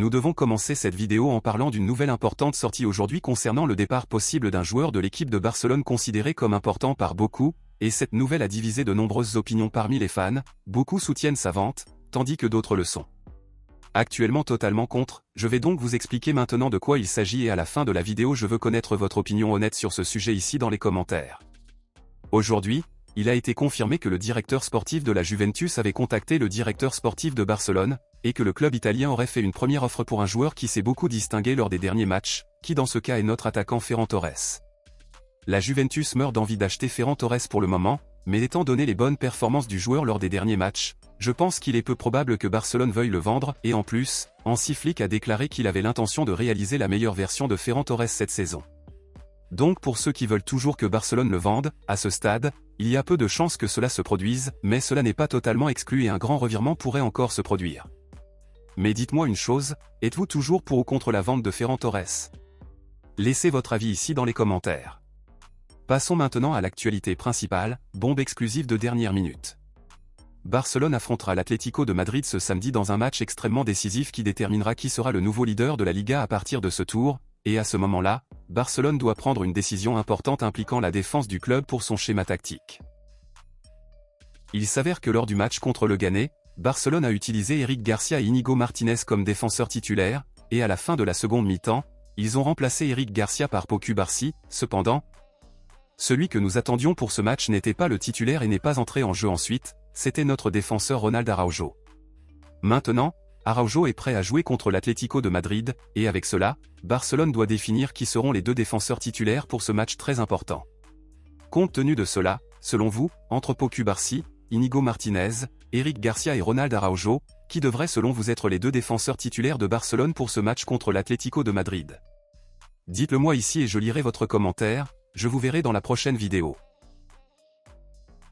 nous devons commencer cette vidéo en parlant d'une nouvelle importante sortie aujourd'hui concernant le départ possible d'un joueur de l'équipe de Barcelone considéré comme important par beaucoup, et cette nouvelle a divisé de nombreuses opinions parmi les fans, beaucoup soutiennent sa vente, tandis que d'autres le sont actuellement totalement contre. Je vais donc vous expliquer maintenant de quoi il s'agit et à la fin de la vidéo je veux connaître votre opinion honnête sur ce sujet ici dans les commentaires. Aujourd'hui, il a été confirmé que le directeur sportif de la Juventus avait contacté le directeur sportif de Barcelone, et que le club italien aurait fait une première offre pour un joueur qui s'est beaucoup distingué lors des derniers matchs, qui dans ce cas est notre attaquant Ferran Torres. La Juventus meurt d'envie d'acheter Ferran Torres pour le moment, mais étant donné les bonnes performances du joueur lors des derniers matchs, je pense qu'il est peu probable que Barcelone veuille le vendre, et en plus, Hansi Flick a déclaré qu'il avait l'intention de réaliser la meilleure version de Ferran Torres cette saison. Donc pour ceux qui veulent toujours que Barcelone le vende, à ce stade, il y a peu de chances que cela se produise, mais cela n'est pas totalement exclu et un grand revirement pourrait encore se produire. Mais dites-moi une chose, êtes-vous toujours pour ou contre la vente de Ferran Torres? Laissez votre avis ici dans les commentaires. Passons maintenant à l'actualité principale, bombe exclusive de dernière minute. Barcelone affrontera l'Atlético de Madrid ce samedi dans un match extrêmement décisif qui déterminera qui sera le nouveau leader de la Liga à partir de ce tour, et à ce moment-là, Barcelone doit prendre une décision importante impliquant la défense du club pour son schéma tactique. Il s'avère que lors du match contre le Ghané, Barcelone a utilisé Eric Garcia et Íñigo Martínez comme défenseurs titulaires, et à la fin de la seconde mi-temps, ils ont remplacé Eric Garcia par Pau Cubarsí. Cependant, celui que nous attendions pour ce match n'était pas le titulaire et n'est pas entré en jeu ensuite, c'était notre défenseur Ronald Araujo. Maintenant, Araujo est prêt à jouer contre l'Atlético de Madrid, et avec cela, Barcelone doit définir qui seront les deux défenseurs titulaires pour ce match très important. Compte tenu de cela, selon vous, entre Pau Cubarsí, Íñigo Martínez, Eric Garcia et Ronald Araujo, qui devraient selon vous être les deux défenseurs titulaires de Barcelone pour ce match contre l'Atlético de Madrid? Dites-le moi ici et je lirai votre commentaire, je vous verrai dans la prochaine vidéo.